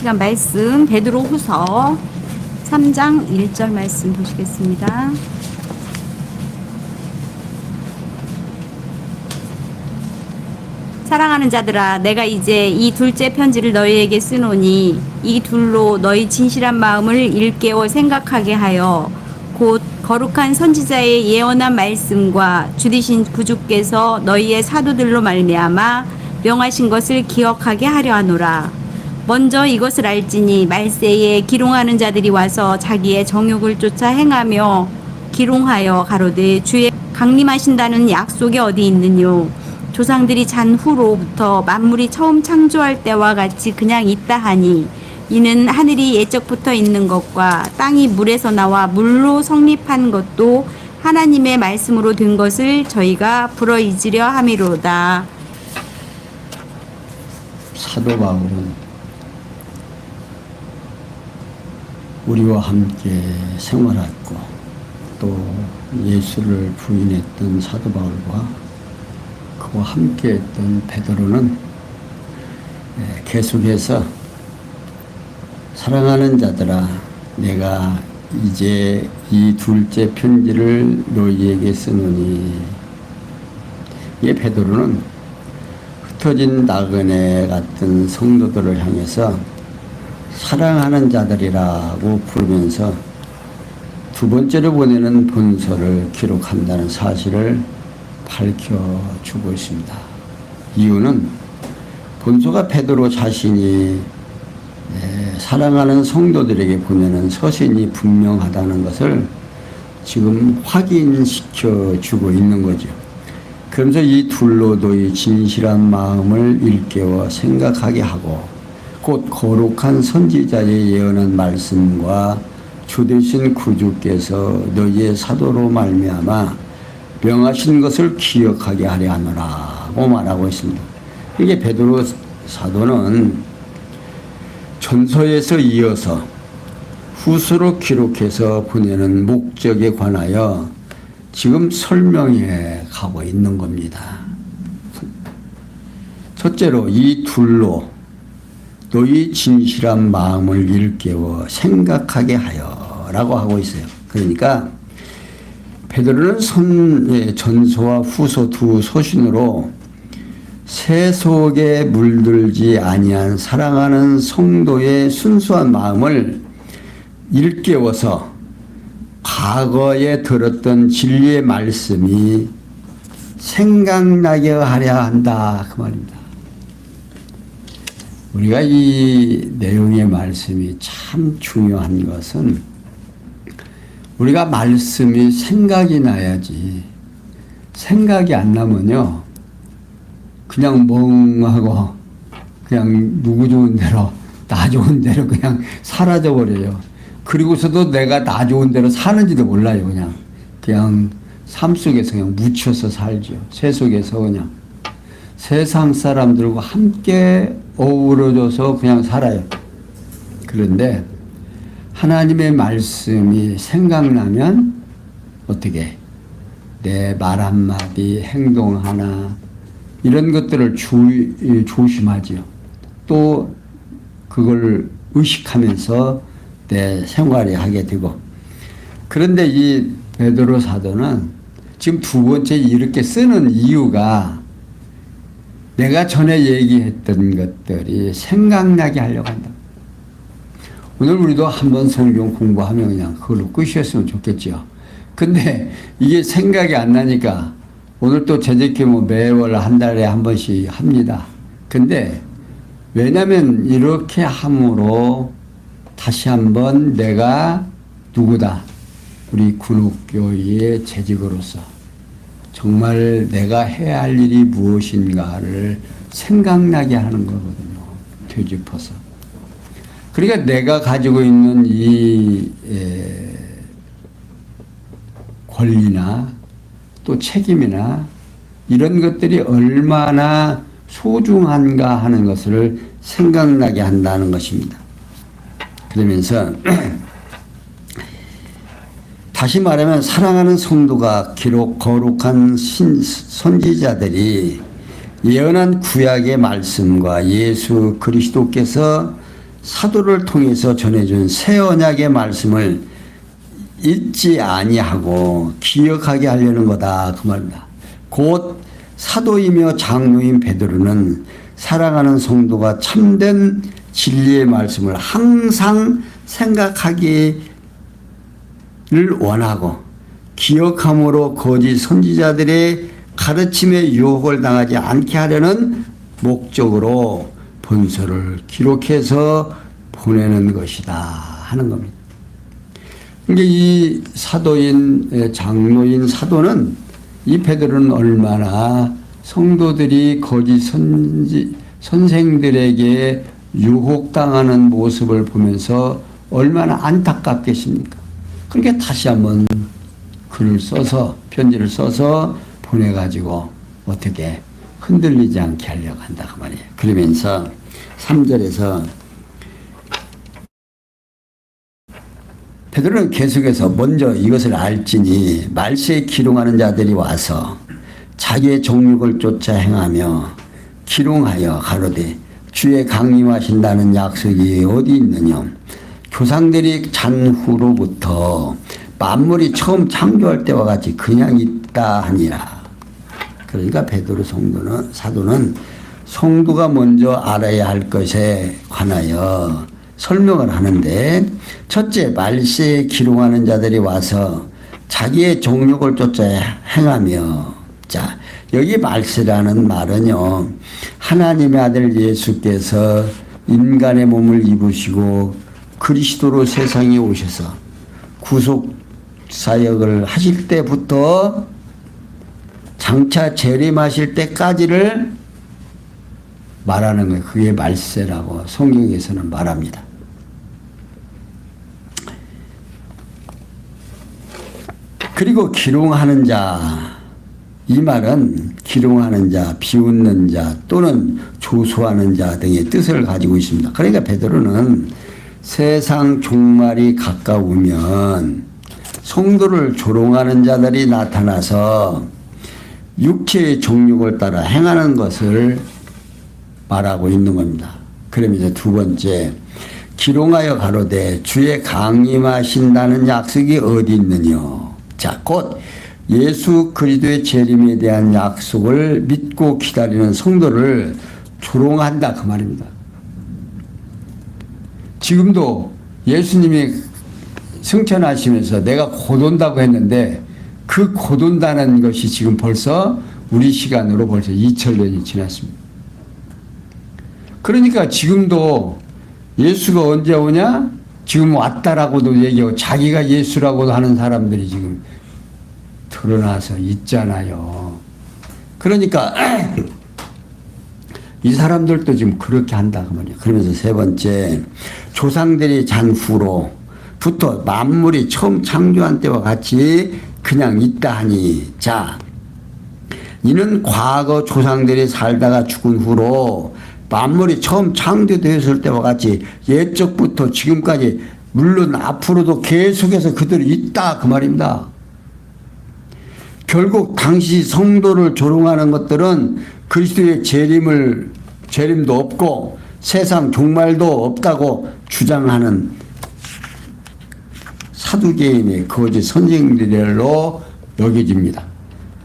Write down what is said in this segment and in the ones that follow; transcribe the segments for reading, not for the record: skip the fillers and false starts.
시간 말씀 베드로후서 3장 1절 말씀 보시겠습니다. 사랑하는 자들아, 내가 이제 이 둘째 편지를 너희에게 쓰노니 이 둘로 너희 진실한 마음을 일깨워 생각하게 하여 곧 거룩한 선지자의 예언한 말씀과 주되신 구주께서 너희의 사도들로 말미암아 명하신 것을 기억하게 하려 하노라. 먼저 이것을 알지니 말세에 기롱하는 자들이 와서 자기의 정욕을 쫓아 행하며 기롱하여 가로되 주의 강림하신다는 약속이 어디 있느뇨. 조상들이 잔 후로부터 만물이 처음 창조할 때와 같이 그냥 있다 하니 이는 하늘이 예적부터 있는 것과 땅이 물에서 나와 물로 성립한 것도 하나님의 말씀으로 된 것을 저희가 불어익으려 함이로다. 사도 바울은 우리와 함께 생활했고 또 예수를 부인했던 사도 바울과 그와 함께했던 베드로는 계속해서 사랑하는 자들아, 내가 이제 이 둘째 편지를 너희에게 쓰노니, 이 베드로는 흩어진 나그네 같은 성도들을 향해서 사랑하는 자들이라고 부르면서 두 번째로 보내는 본서를 기록한다는 사실을 밝혀주고 있습니다. 이유는 본서가 베드로 자신이 사랑하는 성도들에게 보내는 서신이 분명하다는 것을 지금 확인시켜 주고 있는 거죠. 그러면서 이 둘로 너희 진실한 마음을 일깨워 생각하게 하고 곧 거룩한 선지자의 예언한 말씀과 주되신 구주께서 너희의 사도로 말미암아 명하신 것을 기억하게 하려 하노라고 말하고 있습니다. 이게 베드로 사도는 전서에서 이어서 후서로 기록해서 보내는 목적에 관하여 지금 설명해 가고 있는 겁니다. 첫째로 이 둘로 너희 진실한 마음을 일깨워 생각하게 하여 라고 하고 있어요. 그러니까 베드로는 전서와 후서 두 서신으로 세속에 물들지 아니한 사랑하는 성도의 순수한 마음을 일깨워서 과거에 들었던 진리의 말씀이 생각나게 하려 한다, 그 말입니다. 우리가 이 내용의 말씀이 참 중요한 것은 우리가 말씀이 생각이 나야지, 생각이 안 나면요 그냥 멍하고 그냥 누구 좋은 대로 나 좋은 대로 그냥 사라져 버려요. 그리고서도 내가 나 좋은 대로 사는지도 몰라요. 그냥 삶 속에서 그냥 묻혀서 살죠. 세속에서 그냥 세상 사람들과 함께 어우러져서 그냥 살아요. 그런데 하나님의 말씀이 생각나면 어떻게 내 말 한마디, 행동 하나 이런 것들을 조심하지요. 또 그걸 의식하면서 내 생활에 하게 되고. 그런데 이 베드로 사도는 지금 두 번째 이렇게 쓰는 이유가 내가 전에 얘기했던 것들이 생각나게 하려고 한다. 오늘 우리도 한번 성경 공부하면 그냥 그걸로 끝이었으면 좋겠죠. 근데 이게 생각이 안 나니까 오늘 또 제작기 매월 한 달에 한 번씩 합니다. 근데 왜냐면 이렇게 함으로 다시 한번 내가 누구다. 우리 군옥교회의 재직으로서 정말 내가 해야 할 일이 무엇인가를 생각나게 하는 거거든요. 되짚어서. 그러니까 내가 가지고 있는 이 권리나 또 책임이나 이런 것들이 얼마나 소중한가 하는 것을 생각나게 한다는 것입니다. 그러면서 다시 말하면 사랑하는 성도가 기록 거룩한 선지자들이 예언한 구약의 말씀과 예수 그리스도께서 사도를 통해서 전해준 새 언약의 말씀을 잊지 아니하고 기억하게 하려는 거다 그 말입니다. 곧 사도이며 장로인 베드로는 사랑하는 성도가 참된 진리의 말씀을 항상 생각하기를 원하고 기억함으로 거짓 선지자들의 가르침에 유혹을 당하지 않게 하려는 목적으로 본서를 기록해서 보내는 것이다 하는 겁니다. 그러니까 이 사도인 장로인 사도는 이 베드로는 얼마나 성도들이 거짓 선생들에게 유혹당하는 모습을 보면서 얼마나 안타깝겠습니까? 그러니까 다시 한번 글을 써서 편지를 써서 보내가지고 어떻게 흔들리지 않게 하려고 한다 그 말이에요. 그러면서 3절에서 베드로는 계속해서 먼저 이것을 알지니 말세에 기롱하는 자들이 와서 자기의 정욕을 쫓아 행하며 기롱하여 가로되 주의 강림하신다는 약속이 어디 있느냐. 조상들이 잔 후로부터 만물이 처음 창조할 때와 같이 그냥 있다 하니라. 그러니까 베드로 사도는 성도가 먼저 알아야 할 것에 관하여 설명을 하는데, 첫째, 말세에 기롱하는 자들이 와서 자기의 정욕을 쫓아 행하며, 자, 여기 말세라는 말은요, 하나님의 아들 예수께서 인간의 몸을 입으시고 그리스도로 세상에 오셔서 구속 사역을 하실 때부터 장차 재림하실 때까지를 말하는 거예요. 그게 말세라고 성경에서는 말합니다. 그리고 기롱하는 자, 이 말은 기롱하는 자, 비웃는 자 또는 조소하는 자 등의 뜻을 가지고 있습니다. 그러니까 베드로는 세상 종말이 가까우면 성도를 조롱하는 자들이 나타나서 육체의 정욕을 따라 행하는 것을 말하고 있는 겁니다. 그러면서 두 번째, 기롱하여 가로되 주의 강림하신다는 약속이 어디 있느냐. 자, 곧 예수 그리스도의 재림에 대한 약속을 믿고 기다리는 성도를 조롱한다 그 말입니다. 지금도 예수님이 승천하시면서 내가 곧 온다고 했는데 그 곧 온다는 것이 지금 벌써 우리 시간으로 벌써 2000년이 지났습니다. 그러니까 지금도 예수가 언제 오냐? 지금 왔다라고도 얘기하고 자기가 예수라고도 하는 사람들이 지금 드러나서 있잖아요. 그러니까 이 사람들도 지금 그렇게 한다 그 말이에요. 그러면서 세 번째, 조상들이 잔 후로부터 만물이 처음 창조한 때와 같이 그냥 있다 하니, 자, 이는 과거 조상들이 살다가 죽은 후로 만물이 처음 창조되었을 때와 같이 옛적부터 지금까지 물론 앞으로도 계속해서 그들이 있다 그 말입니다. 결국 당시 성도를 조롱하는 것들은 그리스도의 재림도 없고 세상 종말도 없다고 주장하는 사두개인의 거짓 선생들로 여겨집니다.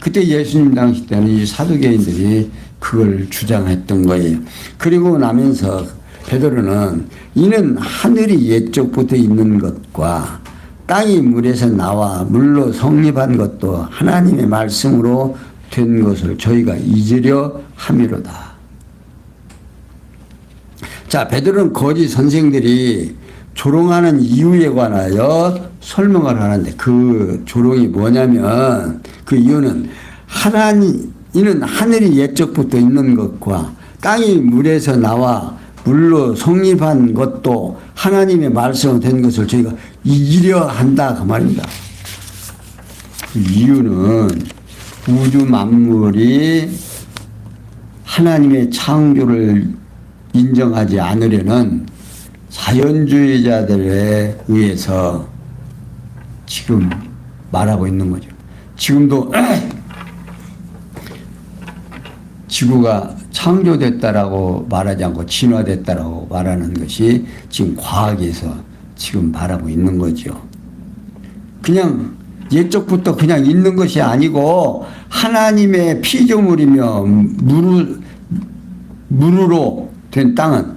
그때 예수님 당시 때는 이 사두개인들이 그걸 주장했던 거예요. 그리고 나면서 베드로는 이는 하늘이 옛적부터 있는 것과 땅이 물에서 나와 물로 성립한 것도 하나님의 말씀으로 된 것을 저희가 잊으려 함이로다. 자, 베드로는 거짓 선생들이 조롱하는 이유에 관하여 설명을 하는데, 그 조롱이 뭐냐면 그 이유는 이는 하늘이 옛적부터 있는 것과 땅이 물에서 나와 물로 성립한 것도 하나님의 말씀으로 된 것을 저희가 잊으려 한다 그 말입니다. 그 이유는 우주 만물이 하나님의 창조를 인정하지 않으려는 자연주의자들에 의해서 지금 말하고 있는 거죠. 지금도 지구가 창조됐다라고 말하지 않고 진화됐다라고 말하는 것이 지금 과학에서 지금 말하고 있는 거죠. 그냥 옛적부터 그냥 있는 것이 아니고 하나님의 피조물이며 물으로 된 땅은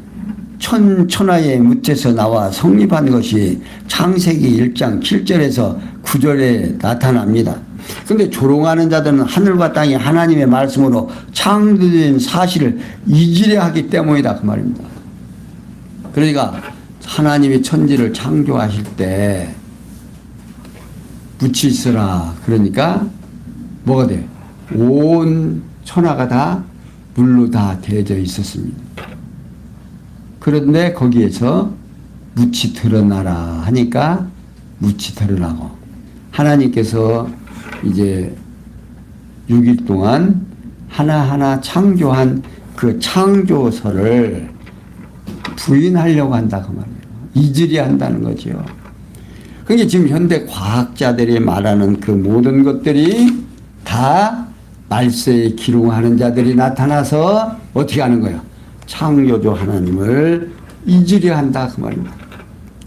천하의 묻에서 나와 성립한 것이 창세기 1장 7절에서 9절에 나타납니다. 그런데 조롱하는 자들은 하늘과 땅이 하나님의 말씀으로 창조된 사실을 잊으려 하기 때문이다 그 말입니다. 그러니까 하나님이 천지를 창조하실 때 묻이 있으라 그러니까 뭐가 돼요? 온 천하가 다 물로 다 대져 있었습니다. 그런데 거기에서 묻이 드러나라 하니까 묻이 드러나고 하나님께서 이제 6일 동안 하나하나 창조한 그 창조설을 부인하려고 한다 그 말이에요. 잊으려 한다는 거죠. 그게 지금 현대 과학자들이 말하는 그 모든 것들이 다 말세에 기록하는 자들이 나타나서 어떻게 하는 거예요? 창조주 하나님을 잊으려 한다 그 말입니다.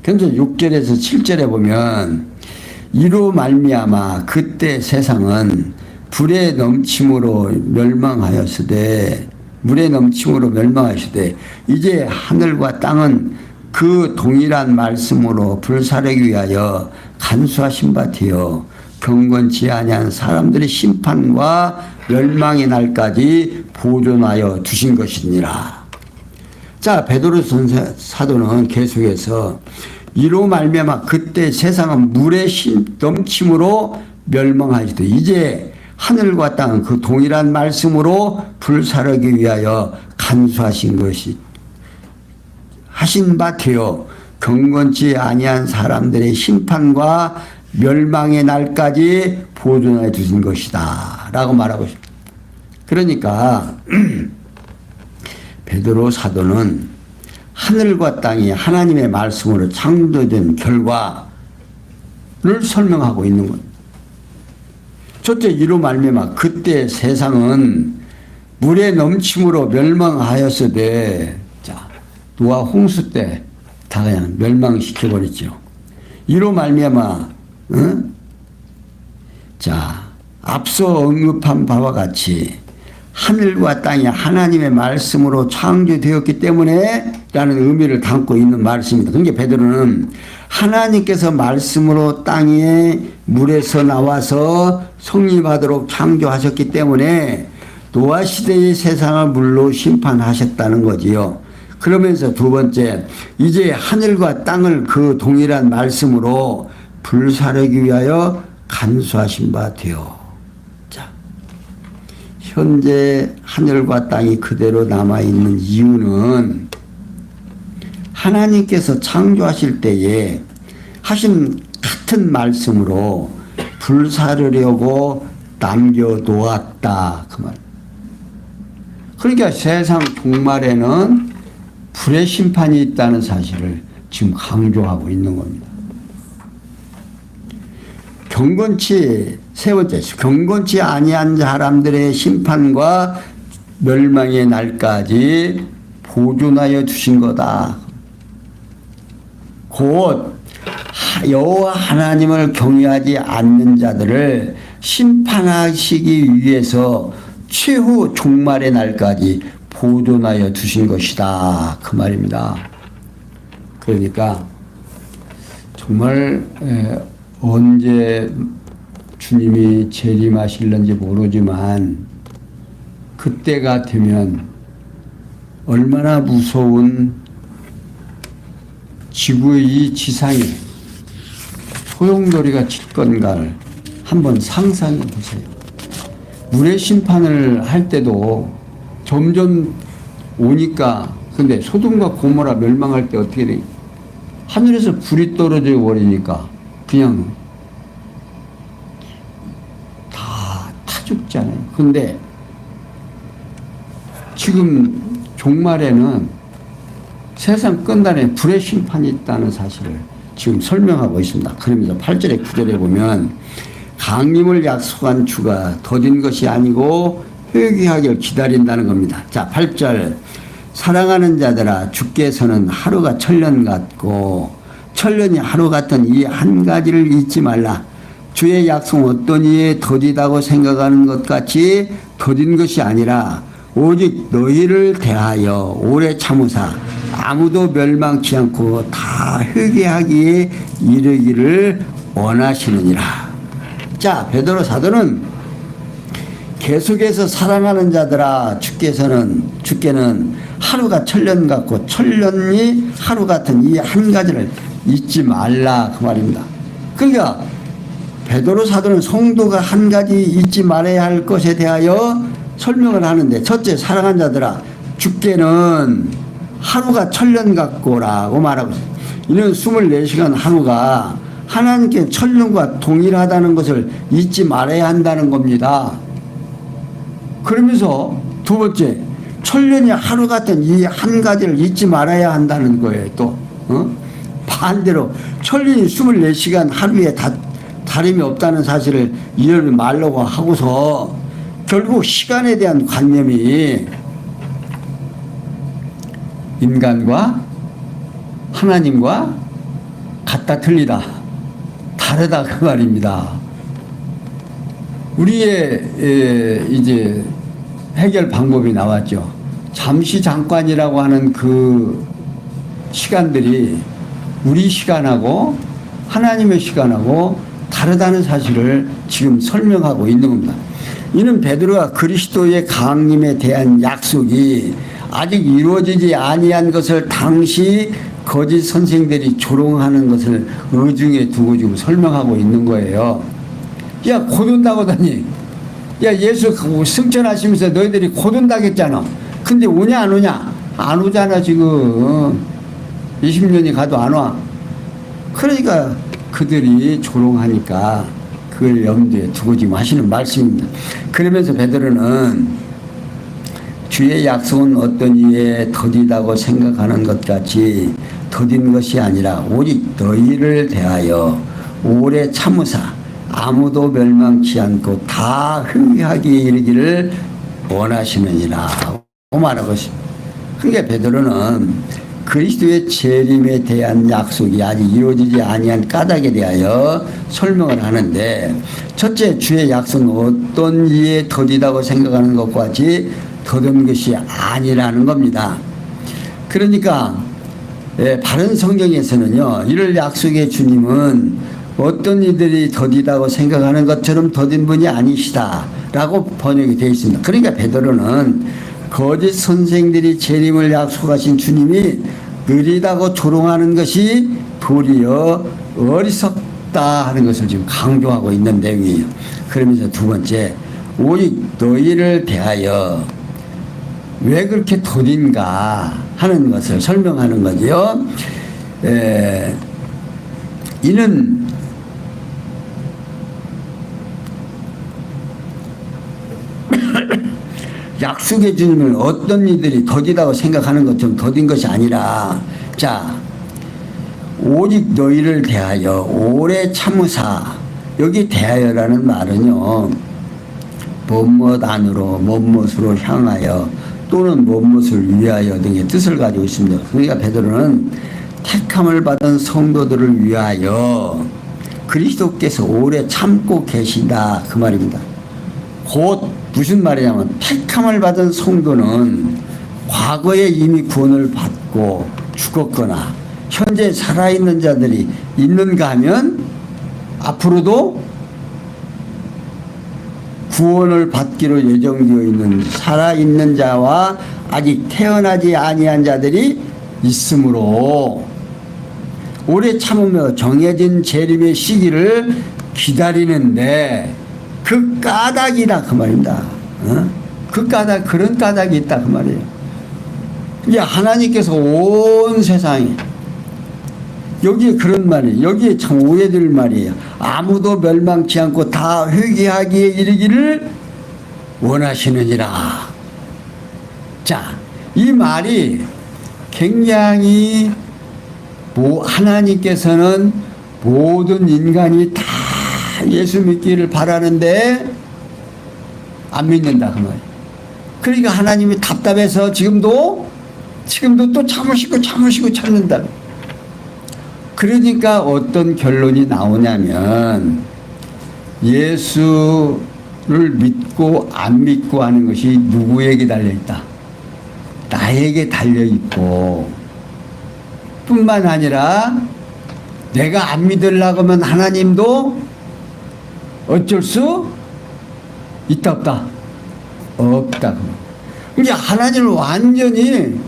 그래서 6절에서 7절에 보면 이로 말미암아 그때 세상은 불에 넘침으로 멸망하였으되 물에 넘침으로 멸망하시되 이제 하늘과 땅은 그 동일한 말씀으로 불사르기 위하여 간수하신 바 되어 경건치 아니한 사람들의 심판과 멸망의 날까지 보존하여 두신 것이니라. 자, 베드로 사도는 계속해서 이로 말미암아 그때 세상은 물의 넘침으로 멸망하시되 이제 하늘과 땅은 그 동일한 말씀으로 불사르기 위하여 간수하신 것이 하신 바 되어 경건치 아니한 사람들의 심판과 멸망의 날까지 보존해 두신 것이다 라고 말하고 싶다. 그러니까 베드로 사도는 하늘과 땅이 하나님의 말씀으로 창조된 결과를 설명하고 있는 것. 첫째 이로 말미암아 그때 세상은 물에 넘침으로 멸망하였으되 자 노아 홍수 때 다 그냥 멸망시켜버렸죠. 이로 말미암아 자 앞서 언급한 바와 같이 하늘과 땅이 하나님의 말씀으로 창조되었기 때문에 라는 의미를 담고 있는 말씀입니다. 그러니까 베드로는 하나님께서 말씀으로 땅에 물에서 나와서 성립하도록 창조하셨기 때문에 노아 시대의 세상을 물로 심판하셨다는 거지요. 그러면서 두 번째 이제 하늘과 땅을 그 동일한 말씀으로 불사르기 위하여 간수하신 바 되어 현재 하늘과 땅이 그대로 남아있는 이유는 하나님께서 창조하실 때에 하신 같은 말씀으로 불사르려고 남겨놓았다 그 말. 그러니까 세상 종말에는 불의 심판이 있다는 사실을 지금 강조하고 있는 겁니다. 세 번째, 경건치 아니한 사람들의 심판과 멸망의 날까지 보존하여 두신 거다. 곧 여호와 하나님을 경외하지 않는 자들을 심판하시기 위해서 최후 종말의 날까지 보존하여 두신 것이다. 그 말입니다. 그러니까 정말 언제 주님이 재림하실는지 모르지만 그때가 되면 얼마나 무서운 지구의 이 지상에 소용돌이가 칠 건가를 한번 상상해 보세요. 물의 심판을 할 때도 점점 오니까 근데 소돔과 고모라 멸망할 때 어떻게 돼? 하늘에서 불이 떨어져 버리니까 그냥 다 죽잖아요. 근데 지금 종말에는 세상 끝날에 불의 심판이 있다는 사실을 지금 설명하고 있습니다. 그러면서 8절에 9절에 보면 강림을 약속한 주가 더딘 것이 아니고 회개하기를 기다린다는 겁니다. 자, 8절. 사랑하는 자들아, 주께서는 하루가 천년 같고 천년이 하루 같은 이 한 가지를 잊지 말라. 주의 약속은 어떤 이에 더디다고 생각하는 것 같이 더딘 것이 아니라 오직 너희를 대하여 오래 참으사 아무도 멸망치 않고 다 회개하기에 이르기를 원하시느니라. 자, 베드로 사도는 계속해서 사랑하는 자들아, 주께는 하루가 천년 같고 천년이 하루 같은 이 한 가지를 잊지 말라 그 말입니다. 그러니까 베드로 사도는 성도가 한 가지 잊지 말아야 할 것에 대하여 설명을 하는데, 첫째, 사랑하는 자들아, 주께는 하루가 천년 같고라고 말하고 있어요. 이는 24시간 하루가 하나님께 천년과 동일하다는 것을 잊지 말아야 한다는 겁니다. 그러면서 두 번째, 천년이 하루 같은 이 한 가지를 잊지 말아야 한다는 거예요. 또 반대로 천년이 24시간 하루에 다름이 없다는 사실을 이해를 말라고 하고서 결국 시간에 대한 관념이 인간과 하나님과 같다 틀리다 다르다 그 말입니다. 우리의 이제 해결 방법이 나왔죠. 잠시 잠깐이라고 하는 그 시간들이 우리 시간하고 하나님의 시간하고 다르다는 사실을 지금 설명하고 있는 겁니다. 이는 베드로가 그리스도의 강림에 대한 약속이 아직 이루어지지 아니한 것을 당시 거짓 선생들이 조롱하는 것을 의중에 두고 지금 설명하고 있는 거예요. 야, 곧 온다고 하더니, 야, 예수 승천하시면서 너희들이 곧 온다고 했잖아. 근데 오냐 안 오냐? 안 오잖아 지금. 20년이 가도 안 와. 그러니까 그들이 조롱하니까 그걸 염두에 두고 지금 하시는 말씀입니다. 그러면서 베드로는 주의 약속은 어떤 이에 더디다고 생각하는 것 같이 더딘 것이 아니라 오직 너희를 대하여 오래 참으사 아무도 멸망치 않고 다 회개하기에 이르기를 원하시느니라 말하고 있습니다. 그러니까 베드로는 그리스도의 재림에 대한 약속이 아직 이루어지지 아니한 까닭에 대하여 설명을 하는데, 첫째, 주의 약속은 어떤 이에 더디다고 생각하는 것과 같이 더딘 것이 아니라는 겁니다. 그러니까 바른 성경에서는요, 이를 약속의 주님은 어떤 이들이 더디다고 생각하는 것처럼 더딘 분이 아니시다 라고 번역이 되어 있습니다. 그러니까 베드로는 거짓 선생들이 재림을 약속하신 주님이 느리다고 조롱하는 것이 도리어 어리석다 하는 것을 지금 강조하고 있는 내용이에요. 그러면서 두 번째, 오직 너희를 대하여 왜 그렇게 더딘가 하는 것을 설명하는 거지요. 이는 약속의 주님을 어떤 이들이 더디다고 생각하는 것처럼 더딘 것이 아니라, 자, 오직 너희를 대하여 오래 참으사, 여기 대하여라는 말은요, 무엇 안으로 무엇으로 향하여 또는 무엇을 위하여 등의 뜻을 가지고 있습니다. 그러니까 베드로는 택함을 받은 성도들을 위하여 그리스도께서 오래 참고 계시다 그 말입니다. 곧 무슨 말이냐면, 택함을 받은 성도는 과거에 이미 구원을 받고 죽었거나 현재 살아있는 자들이 있는가 하면 앞으로도 구원을 받기로 예정되어 있는 살아있는 자와 아직 태어나지 아니한 자들이 있으므로 오래 참으며 정해진 재림의 시기를 기다리는데 그 까닭이다 그 말입니다. 그 까닭, 그런 까닭이 있다 그 말이에요. 이제 하나님께서 온 세상에, 여기에 그런 말이에요. 여기에 참 오해될 말이에요. 아무도 멸망치 않고 다 회개하기에 이르기를 원하시느니라. 자, 이 말이 굉장히 하나님께서는 모든 인간이 다 예수 믿기를 바라는데 안 믿는다 그 말이에요. 그러니까 하나님이 답답해서 지금도 또 참으시고 참는다. 그러니까 어떤 결론이 나오냐면 예수를 믿고 안 믿고 하는 것이 누구에게 달려있다? 나에게 달려있고 뿐만 아니라 내가 안 믿으려고 하면 하나님도 어쩔 수 있다 없다? 없다. 그러니까 하나님을 완전히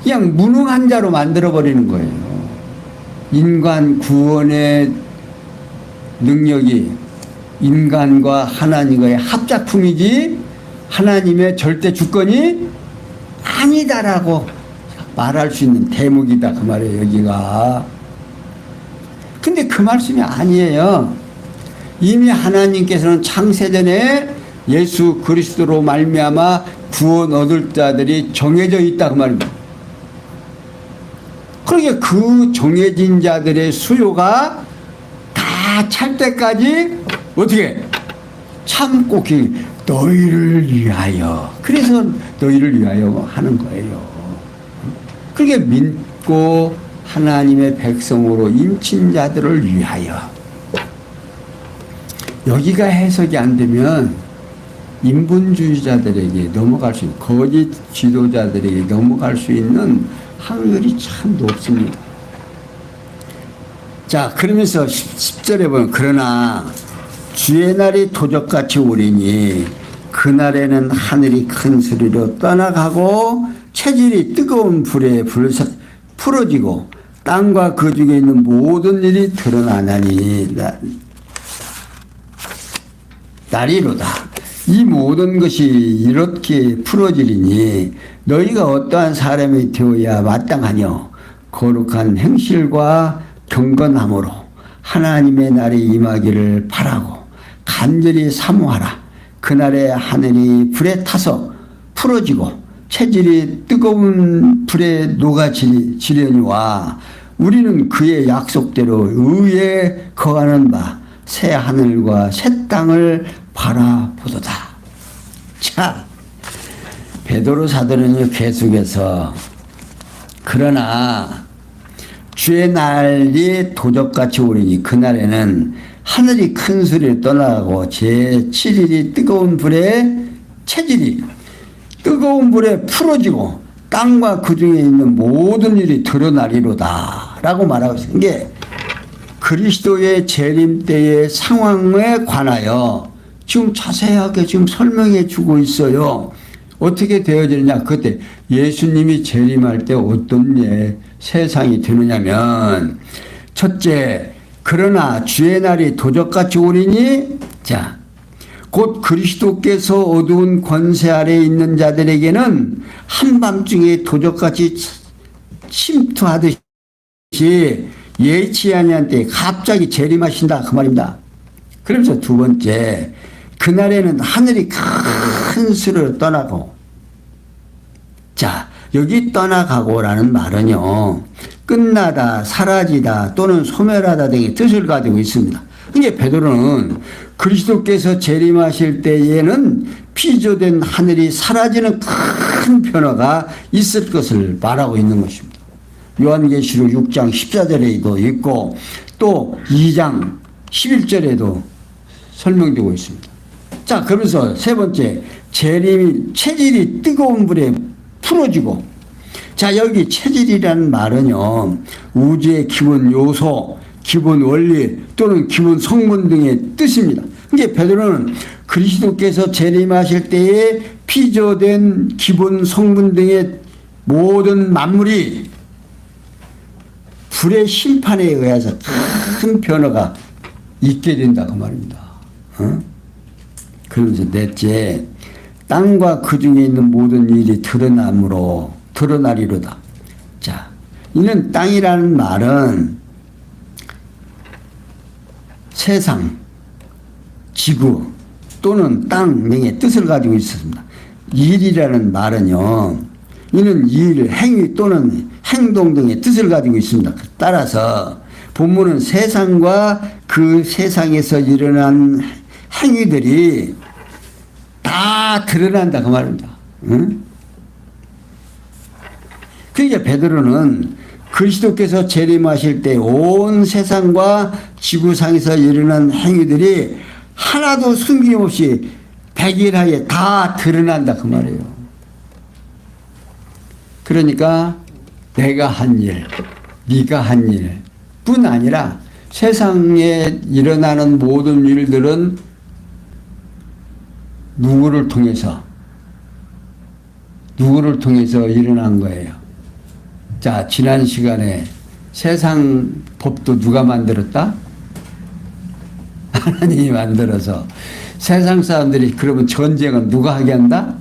그냥 무능한 자로 만들어버리는 거예요. 인간 구원의 능력이 인간과 하나님과의 합작품이지 하나님의 절대 주권이 아니다라고 말할 수 있는 대목이다 그 말이에요. 여기가. 근데 그 말씀이 아니에요. 이미 하나님께서는 창세전에 예수 그리스도로 말미암아 구원 얻을 자들이 정해져 있다 그 말입니다. 그러니까 그 정해진 자들의 수요가 다 찰 때까지 어떻게 참고 너희를 위하여, 그래서 너희를 위하여 하는 거예요. 그게 믿고 하나님의 백성으로 인친 자들을 위하여. 여기가 해석이 안 되면 인본주의자들에게 넘어갈 수 있는, 거짓 지도자들에게 넘어갈 수 있는 확률이 참 높습니다. 자, 그러면서 10절에 보면 그러나 주의 날이 도적같이 오리니 그날에는 하늘이 큰 소리로 떠나가고 체질이 뜨거운 불에 풀어지고 땅과 그 중에 있는 모든 일이 드러나나니 날이로다. 이 모든 것이 이렇게 풀어지리니 너희가 어떠한 사람이 되어야 마땅하뇨. 거룩한 행실과 경건함으로 하나님의 날이 임하기를 바라고 간절히 사모하라. 그날에 하늘이 불에 타서 풀어지고 체질이 뜨거운 불에 녹아지려니와 우리는 그의 약속대로 의에 거하는 바 새 하늘과 새 땅을 바라보도다. 자, 베드로 사도는 계속해서 그러나 주의 날이 도적같이 오리니 그날에는 하늘이 큰 소리를 떠나가고 제7일이 뜨거운 불에 체질이 뜨거운 불에 풀어지고 땅과 그 중에 있는 모든 일이 드러나리로다 라고 말하고 있어요. 이게 그리스도의 재림 때의 상황에 관하여 지금 자세하게 지금 설명해 주고 있어요. 어떻게 되어지느냐. 그때 예수님이 재림할 때 어떤 세상이 되느냐면 첫째, 그러나 주의 날이 도적같이 오리니 자, 곧 그리스도께서 어두운 권세 아래에 있는 자들에게는 한밤중에 도적같이 침투하듯이 예치 아니한 때에 갑자기 재림하신다 그 말입니다. 그러면서 두 번째, 그날에는 하늘이 큰 수를 떠나고, 자, 여기 떠나가고라는 말은요, 끝나다, 사라지다 또는 소멸하다 등의 뜻을 가지고 있습니다. 이게 베드로는 그리스도께서 재림하실 때에는 피조된 하늘이 사라지는 큰 변화가 있을 것을 말하고 있는 것입니다. 요한계시록 6장 14절에도 있고 또 2장 11절에도 설명되고 있습니다. 자, 그러면서 세 번째, 체질이 뜨거운 불에 풀어지고, 자, 여기 체질이라는 말은요, 우주의 기본 요소, 기본 원리 또는 기본 성분 등의 뜻입니다. 이게 베드로는 그리스도께서 재림하실 때에 피조된 기본 성분 등의 모든 만물이 불의 심판에 의해서 큰 변화가 있게 된다고 말입니다. 그러면서 넷째, 땅과 그 중에 있는 모든 일이 드러나리로다. 자, 이는 땅이라는 말은 세상, 지구 또는 땅 등의 뜻을 가지고 있었습니다. 일이라는 말은요, 이는 일, 행위 또는 행동 등의 뜻을 가지고 있습니다. 따라서 본문은 세상과 그 세상에서 일어난 행위들이 다 드러난다 그 말입니다. 응? 그러니까 베드로는 그리스도께서 재림하실 때 온 세상과 지구상에서 일어난 행위들이 하나도 숨김없이 백일하에 다 드러난다 그 말이에요. 그러니까 내가 한 일, 네가 한 일뿐 아니라 세상에 일어나는 모든 일들은 누구를 통해서 일어난 거예요. 자, 지난 시간에 세상 법도 누가 만들었다? 하나님이 만들어서. 세상 사람들이 그러면 전쟁은 누가 하게 한다?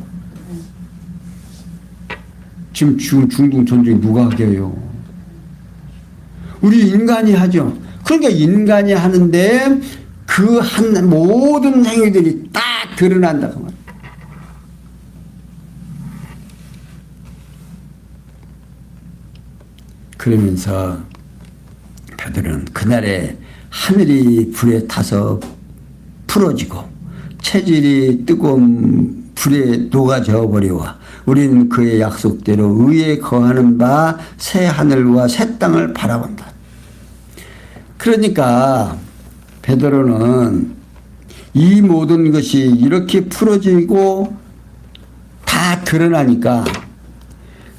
지금 중동 전쟁 누가 하게 해요? 우리 인간이 하죠. 그러니까 인간이 하는데 그 한 모든 행위들이 딱 드러난다 그 말. 그러면서 베드로는 그날에 하늘이 불에 타서 풀어지고 체질이 뜨거운 불에 녹아져 버리와 우리는 그의 약속대로 의에 거하는 바 새 하늘과 새 땅을 바라본다. 그러니까 베드로는 이 모든 것이 이렇게 풀어지고 다 드러나니까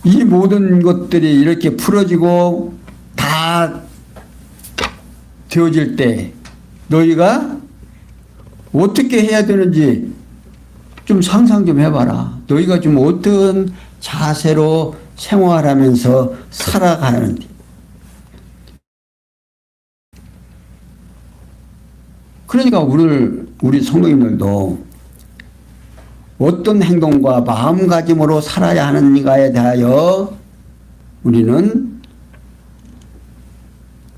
이 모든 것들이 이렇게 풀어지고 다 되어질 때 너희가 어떻게 해야 되는지 좀 상상 좀 해봐라. 너희가 좀 어떤 자세로 생활하면서 살아가는지. 그러니까 우리 성도님들도 어떤 행동과 마음가짐으로 살아야 하는가에 대하여 우리는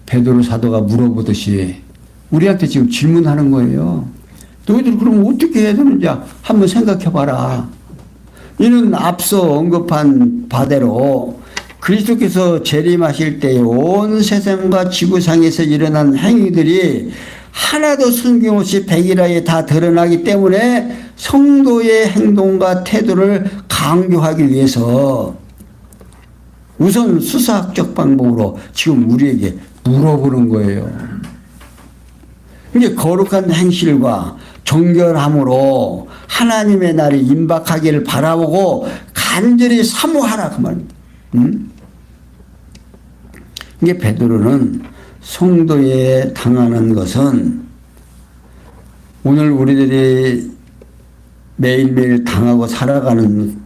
베드로 사도가 물어보듯이 우리한테 지금 질문하는 거예요. 너희들 그럼 어떻게 해야 되는지 한번 생각해봐라. 이는 앞서 언급한 바대로 그리스도께서 재림하실 때 온 세상과 지구상에서 일어난 행위들이 하나도 숨김없이 백일하에 다 드러나기 때문에 성도의 행동과 태도를 강조하기 위해서 우선 수사학적 방법으로 지금 우리에게 물어보는 거예요. 이게 거룩한 행실과 정결함으로 하나님의 날이 임박하기를 바라보고 간절히 사모하라 그 말입니다. 이게 베드로는 성도에 당하는 것은 오늘 우리들이 매일매일 당하고 살아가는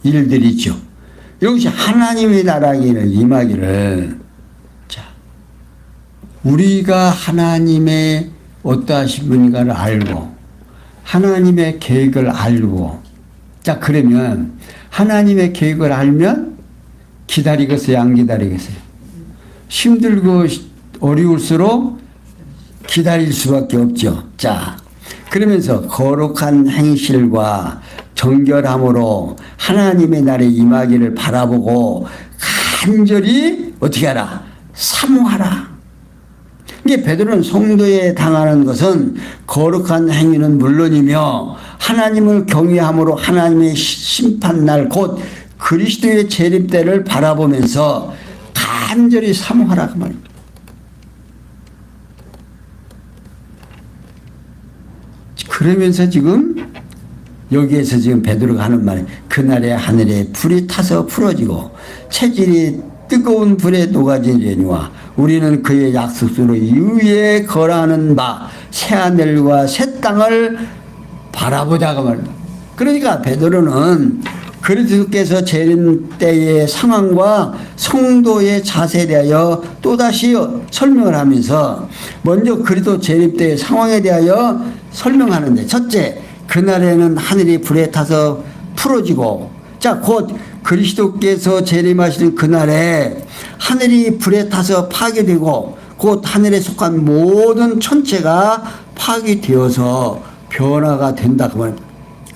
일들이죠. 이것이 하나님의 나라기를 임하기를, 자, 우리가 하나님의 어떠하신 분인가를 알고 하나님의 계획을 알고, 자, 그러면 하나님의 계획을 알면 기다리겠어요, 안 기다리겠어요? 힘들고 어려울수록 기다릴 수밖에 없죠. 자, 그러면서 거룩한 행실과 정결함으로 하나님의 날에 임하기를 바라보고 간절히 어떻게 하라? 사모하라. 이게 베드로는 성도에 당하는 것은 거룩한 행위는 물론이며 하나님을 경외함으로 하나님의 심판날 곧 그리스도의 재림 때를 바라보면서 간절히 사모하라 그 말입니다. 그러면서 지금 여기에서 지금 베드로가 하는 말이 그날에 하늘에 불이 타서 풀어지고 체질이 뜨거운 불에 녹아지려니와 우리는 그의 약속대로 유에 거하는 바 새하늘과 새 땅을 바라보자고 말입니다. 그러니까 베드로는 그리스도께서 재림 때의 상황과 성도의 자세에 대하여 또다시 설명을 하면서 먼저 그리스도 재림 때의 상황에 대하여 설명하는데, 첫째, 그날에는 하늘이 불에 타서 풀어지고, 자, 곧 그리스도께서 재림하시는 그날에 하늘이 불에 타서 파괴되고 곧 하늘에 속한 모든 천체가 파괴되어서 변화가 된다 그 말입니다.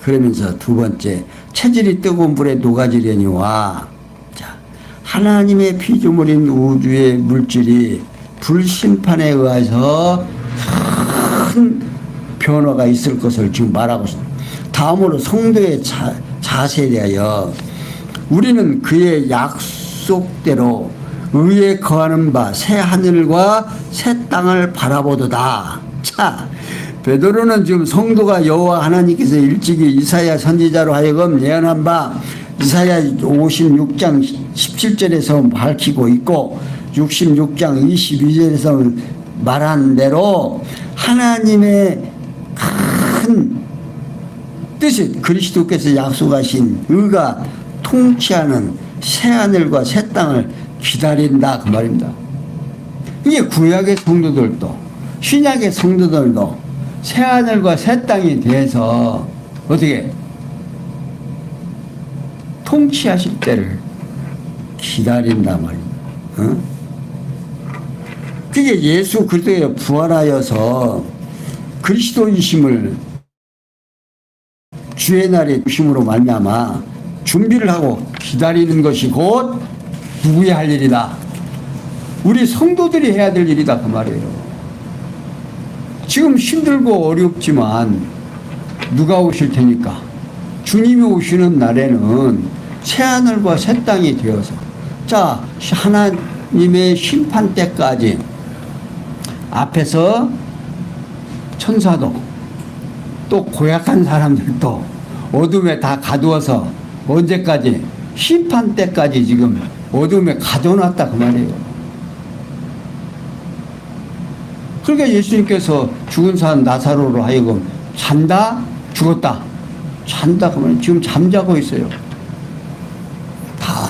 그러면서 두 번째, 체질이 뜨거운 불에 녹아지려니와, 자, 하나님의 피조물인 우주의 물질이 불심판에 의해서 큰 변화가 있을 것을 지금 말하고 있습니다. 다음으로 성도의 자세에 대하여 우리는 그의 약속대로 의에 거하는 바 새 하늘과 새 땅을 바라보도다. 자, 베드로는 지금 성도가 여호와 하나님께서 일찍이 이사야 선지자로 하여금 예언한 바 이사야 56장 17절에서 밝히고 있고 66장 22절에서 말한 대로 하나님의 큰 뜻이 그리스도께서 약속하신 의가 통치하는 새하늘과 새 땅을 기다린다 그 말입니다. 이게 구약의 성도들도 신약의 성도들도 새하늘과 새 땅에 대해서 어떻게 통치하실 때를 기다린다 말입니다. 어? 그게 예수 그리스도의 부활하여서 그리스도이심을 주의 날에 주심으로 말미암아 준비를 하고 기다리는 것이 곧 누구의 할 일이다? 우리 성도들이 해야 될 일이다 그 말이에요. 지금 힘들고 어렵지만 누가 오실 테니까 주님이 오시는 날에는 새하늘과 새 땅이 되어서 자 하나님의 심판 때까지 앞에서 천사도 또 고약한 사람들도 어둠에 다 가두어서 언제까지 심판 때까지 지금 어둠에 가둬놨다 그 말이에요. 그러니까 예수님께서 죽은 사람 나사로로 하여금 잔다 죽었다 잔다 그러면 지금 잠자고 있어요. 다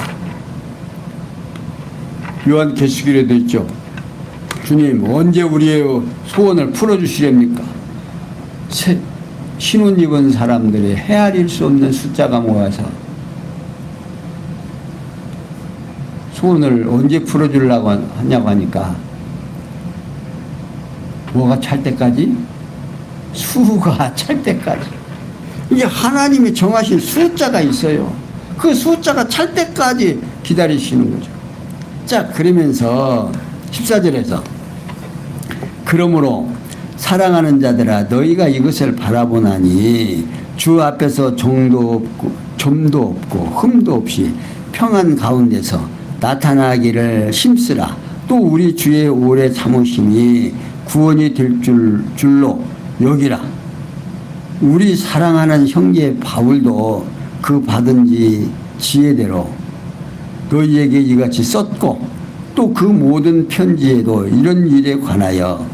요한계시록에도 있죠. 주님 언제 우리의 소원을 풀어주시렵니까? 신혼 입은 사람들이 헤아릴 수 없는 숫자가 모여서 소원을 언제 풀어주려고 하냐고 하니까 뭐가 찰 때까지? 수가 찰 때까지. 이게 하나님이 정하신 숫자가 있어요. 그 숫자가 찰 때까지 기다리시는 거죠. 자, 그러면서 14절에서 그러므로 사랑하는 자들아 너희가 이것을 바라보나니 주 앞에서 정도 없고 점도 없고 흠도 없이 평안 가운데서 나타나기를 힘쓰라. 또 우리 주의 오래 참으심이 구원이 될 줄로 여기라. 우리 사랑하는 형제 바울도 그 받은 지혜대로 너희에게 이같이 썼고 또 그 모든 편지에도 이런 일에 관하여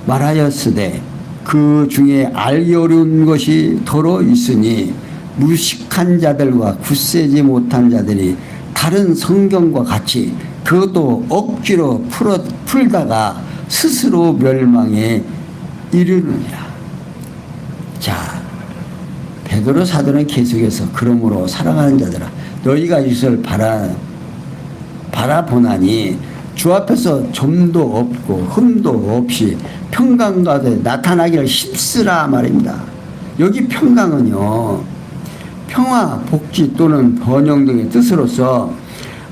말하였으되 그 중에 알기 어려운 것이 더러 있으니 무식한 자들과 굳세지 못한 자들이 다른 성경과 같이 그것도 억지로 풀다가 스스로 멸망에 이르느니라. 자, 베드로 사도는 계속해서 그러므로 사랑하는 자들아 너희가 이것을 바라보나니 주 앞에서 점도 없고 흠도 없이 평강 가운데 나타나기를 힘쓰라 말입니다. 여기 평강은요 평화, 복지 또는 번영 등의 뜻으로서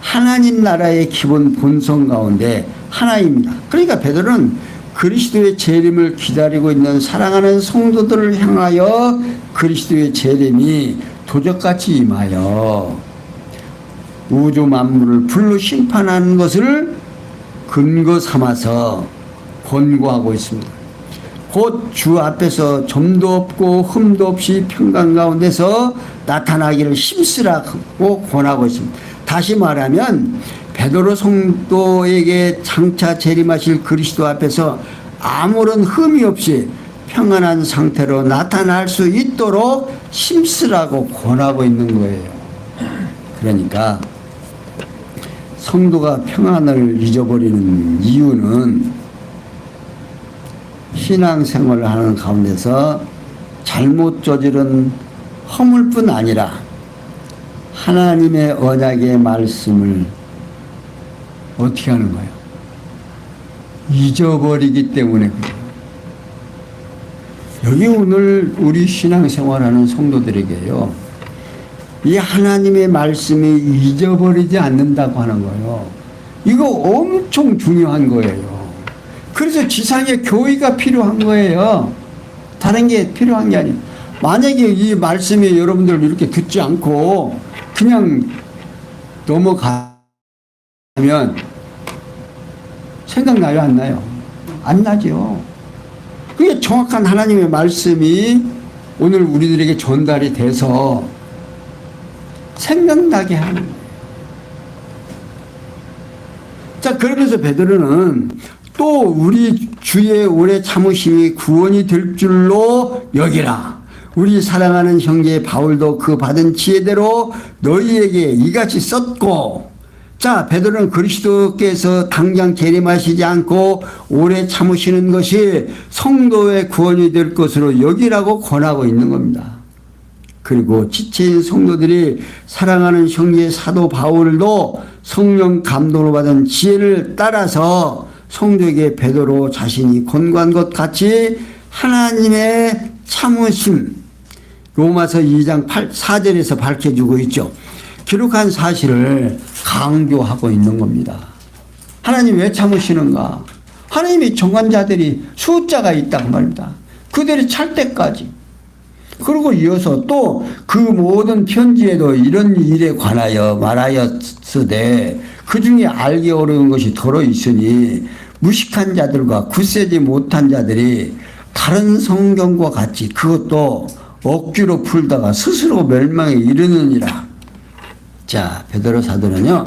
하나님 나라의 기본 본성 가운데 하나입니다. 그러니까 베드로는 그리스도의 재림을 기다리고 있는 사랑하는 성도들을 향하여 그리스도의 재림이 도적같이 임하여 우주 만물을 불로 심판하는 것을 근거 삼아서 권고하고 있습니다. 곧 주 앞에서 점도 없고 흠도 없이 평강 가운데서 나타나기를 힘쓰라고 권하고 있습니다. 다시 말하면 베드로 성도에게 장차 재림하실 그리스도 앞에서 아무런 흠이 없이 평안한 상태로 나타날 수 있도록 힘쓰라고 권하고 있는 거예요. 그러니까 성도가 평안을 잊어버리는 이유는 신앙생활을 하는 가운데서 잘못 저지른 허물뿐 아니라 하나님의 언약의 말씀을 어떻게 하는 거예요? 잊어버리기 때문에 그래요. 여기 오늘 우리 신앙생활하는 성도들에게요 이 하나님의 말씀이 잊어버리지 않는다고 하는 거예요. 이거 엄청 중요한 거예요. 그래서 지상에 교회가 필요한 거예요. 다른 게 필요한 게 아니에요. 만약에 이 말씀이 여러분들 이렇게 듣지 않고 그냥 넘어가면 생각나요, 안 나요? 안 나죠. 그게 정확한 하나님의 말씀이 오늘 우리들에게 전달이 돼서 생각나게 하는 거예요. 자, 그러면서 베드로는 또 우리 주의 오래 참으심이 구원이 될 줄로 여기라. 우리 사랑하는 형제 바울도 그 받은 지혜대로 너희에게 이같이 썼고, 자, 베드로는 그리스도께서 당장 재림하시지 않고 오래 참으시는 것이 성도의 구원이 될 것으로 여기라고 권하고 있는 겁니다. 그리고 지체인 성도들이 사랑하는 형제 사도 바울도 성령 감동을 받은 지혜를 따라서 성도에게 베드로 자신이 권고한 것 같이 하나님의 참으심, 로마서 2장 4절에서 밝혀주고 있죠. 기록한 사실을 강조하고 있는 겁니다. 하나님 왜 참으시는가? 하나님의 정관자들이 숫자가 있다고 말입니다. 그들이 찰 때까지. 그리고 이어서 또 그 모든 편지에도 이런 일에 관하여 말하였으되 그 중에 알기 어려운 것이 더러 있으니 무식한 자들과 굳세지 못한 자들이 다른 성경과 같이 그것도 억지로 풀다가 스스로 멸망에 이르느니라. 자, 베드로 사도는요,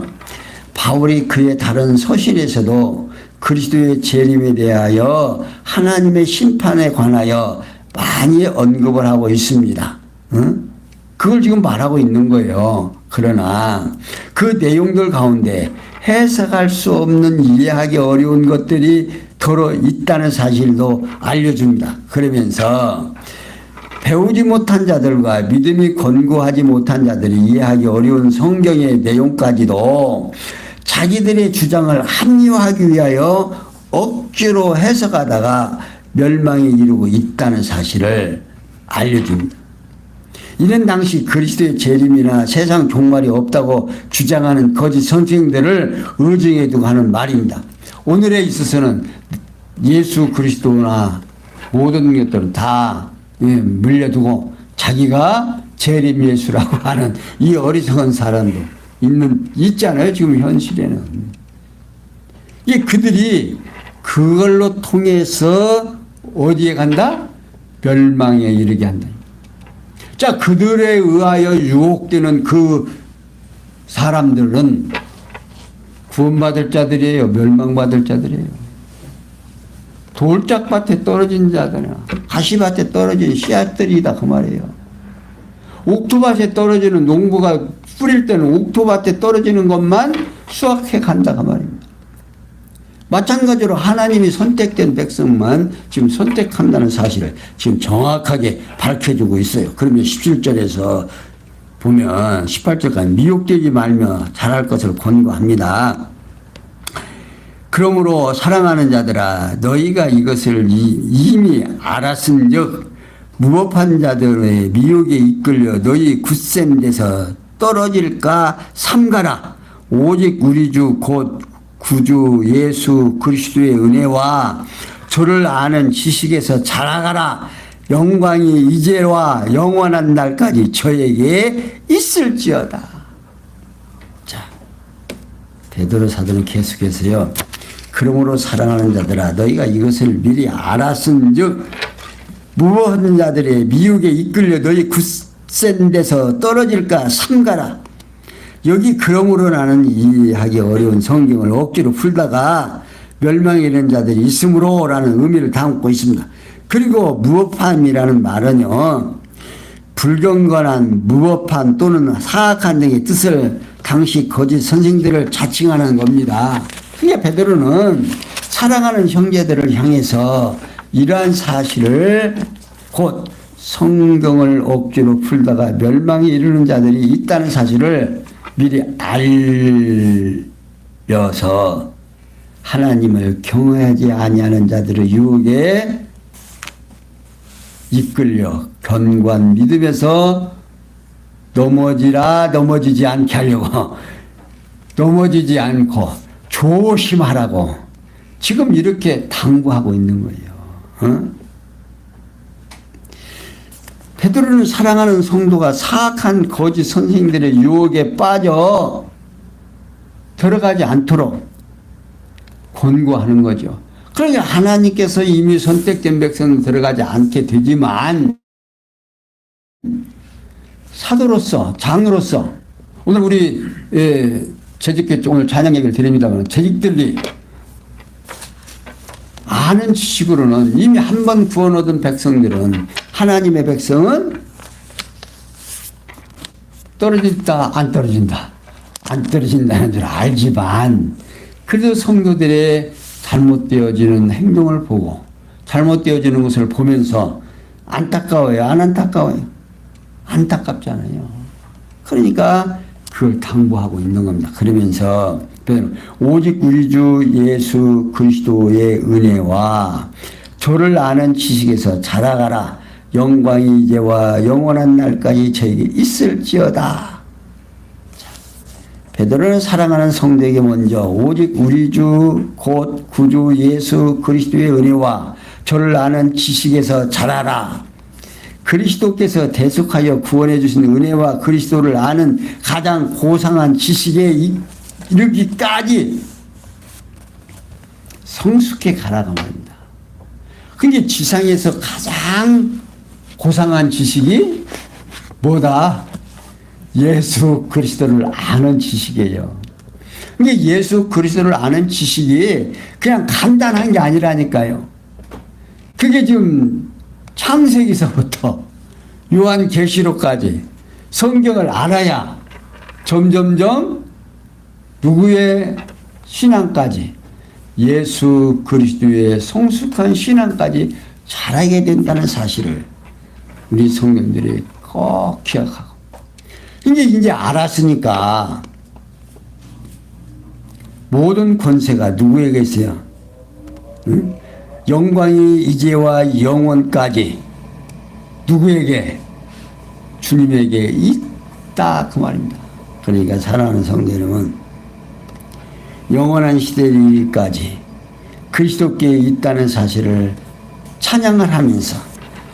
바울이 그의 다른 서신에서도 그리스도의 재림에 대하여 하나님의 심판에 관하여 많이 언급을 하고 있습니다. 응? 그걸 지금 말하고 있는 거예요. 그러나 그 내용들 가운데 해석할 수 없는 이해하기 어려운 것들이 더러 있다는 사실도 알려줍니다. 그러면서 배우지 못한 자들과 믿음이 권고하지 못한 자들이 이해하기 어려운 성경의 내용까지도 자기들의 주장을 합리화하기 위하여 억지로 해석하다가 멸망에 이르고 있다는 사실을 알려줍니다. 이는 당시 그리스도의 재림이나 세상 종말이 없다고 주장하는 거짓 선생들을 의증해 두고 하는 말입니다. 오늘에 있어서는 예수 그리스도나 모든 것들은 다 물려두고 자기가 재림 예수라고 하는 이 어리석은 사람도 있잖아요. 지금 현실에는. 이 그들이 그걸로 통해서 어디에 간다? 멸망에 이르게 한다. 자, 그들에 의하여 유혹되는 그 사람들은 구원받을 자들이에요? 멸망받을 자들이에요? 돌짝밭에 떨어진 자들이나 가시밭에 떨어진 씨앗들이다 그 말이에요. 옥토밭에 떨어지는 농부가 뿌릴 때는 옥토밭에 떨어지는 것만 수확해 간다 그 말입니다. 마찬가지로 하나님이 선택된 백성만 지금 선택한다는 사실을 지금 정확하게 밝혀주고 있어요. 그러면 17절에서 보면 18절까지 미혹되지 말며 잘할 것을 권고합니다. 그러므로 사랑하는 자들아 너희가 이것을 이미 알았은즉 무법한 자들의 미혹에 이끌려 너희 굳센 데서 떨어질까 삼가라. 오직 우리 주 곧 구주 예수 그리스도의 은혜와 저를 아는 지식에서 자라가라. 영광이 이제와 영원한 날까지 저에게 있을지어다. 자, 베드로 사도는 계속해서요. 그러므로 사랑하는 자들아 너희가 이것을 미리 알았은즉 무법한 자들의 미혹에 이끌려 너희 굳센 데서 떨어질까 삼가라. 여기 그러므로 나는 이해하기 어려운 성경을 억지로 풀다가 멸망에 이르는 자들이 있으므로 라는 의미를 담고 있습니다. 그리고 무법함이라는 말은요, 불경건한, 무법한 또는 사악한 등의 뜻을 당시 거짓 선생들을 자칭하는 겁니다. 그러니까 베드로는 사랑하는 형제들을 향해서 이러한 사실을 곧 성경을 억지로 풀다가 멸망에 이르는 자들이 있다는 사실을 미리 알려서 하나님을 경외하지 아니하는 자들의 유혹에 이끌려 견고한 믿음에서 넘어지지 않게 하려고 넘어지지 않고 조심하라고 지금 이렇게 당부하고 있는 거예요. 베드로는 사랑하는 성도가 사악한 거짓 선생님들의 유혹에 빠져 들어가지 않도록 권고하는 거죠. 그러니까 하나님께서 이미 선택된 백성은 들어가지 않게 되지만 사도로서, 장로로서, 오늘 우리 재직회 오늘 찬양 얘기를 드립니다만, 재직들이 아는 지식으로는 이미 한 번 구원 얻은 백성들은, 하나님의 백성은 떨어진다, 안 떨어진다, 안 떨어진다는 줄 알지만, 그래도 성도들의 잘못되어지는 행동을 보고, 잘못되어지는 것을 보면서 안타까워요, 안 안타까워요? 안타깝잖아요. 그러니까 그걸 당부하고 있는 겁니다. 그러면서 오직 우리 주 예수 그리스도의 은혜와 저를 아는 지식에서 자라가라. 영광이 이제와 영원한 날까지 저에게 있을지어다. 베드로는 사랑하는 성도에게 먼저 오직 우리 주 곧 구주 예수 그리스도의 은혜와 저를 아는 지식에서 자라라. 그리스도께서 대속하여 구원해 주신 은혜와 그리스도를 아는 가장 고상한 지식에 이르기까지 성숙해 가라고 말입니다. 그게 지상에서 가장 고상한 지식이 뭐다? 예수 그리스도를 아는 지식이에요. 근데 예수 그리스도를 아는 지식이 그냥 간단한 게 아니라니까요. 그게 지금 창세기서부터 요한계시록까지 성경을 알아야 점점점 누구의 신앙까지, 예수 그리스도의 성숙한 신앙까지 자라게 된다는 사실을 우리 성도들이 꼭 기억하고, 이제 알았으니까 모든 권세가 누구에게 있어요? 응? 영광이 이제와 영원까지 누구에게? 주님에게 있다 그 말입니다. 그러니까 사랑하는 성도 여러분, 영원한 시대까지 그리스도께 있다는 사실을 찬양을 하면서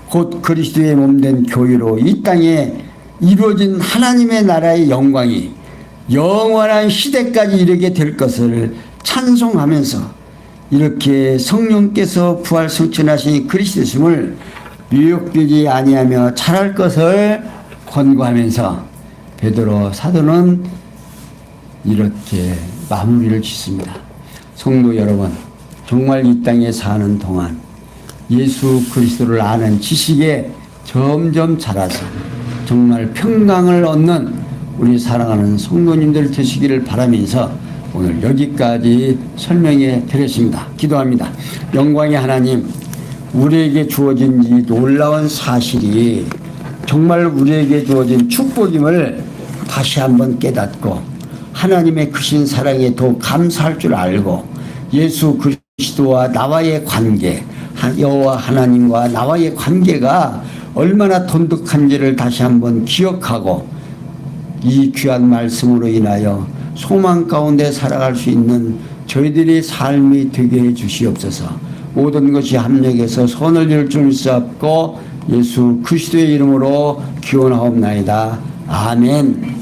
곧 그리스도의 몸된 교회로 이 땅에 이루어진 하나님의 나라의 영광이 영원한 시대까지 이르게 될 것을 찬송하면서 이렇게 성령께서 부활 승천하신 그리스도심을 미혹되지 아니하며 잘할 것을 권고하면서 베드로 사도는 이렇게 마무리를 짓습니다. 성도 여러분, 정말 이 땅에 사는 동안 예수 그리스도를 아는 지식에 점점 자라서 정말 평강을 얻는 우리 사랑하는 성도님들 되시기를 바라면서 오늘 여기까지 설명해 드렸습니다. 기도합니다. 영광의 하나님, 우리에게 주어진 이 놀라운 사실이 정말 우리에게 주어진 축복임을 다시 한번 깨닫고 하나님의 크신 사랑에 더 감사할 줄 알고 예수 그리스도와 나와의 관계, 여호와 하나님과 나와의 관계가 얼마나 돈독한지를 다시 한번 기억하고 이 귀한 말씀으로 인하여 소망 가운데 살아갈 수 있는 저희들의 삶이 되게 해 주시옵소서. 모든 것이 합력해서 선을 이룰 줄 믿사옵고 예수 그리스도의 이름으로 기원하옵나이다. 아멘.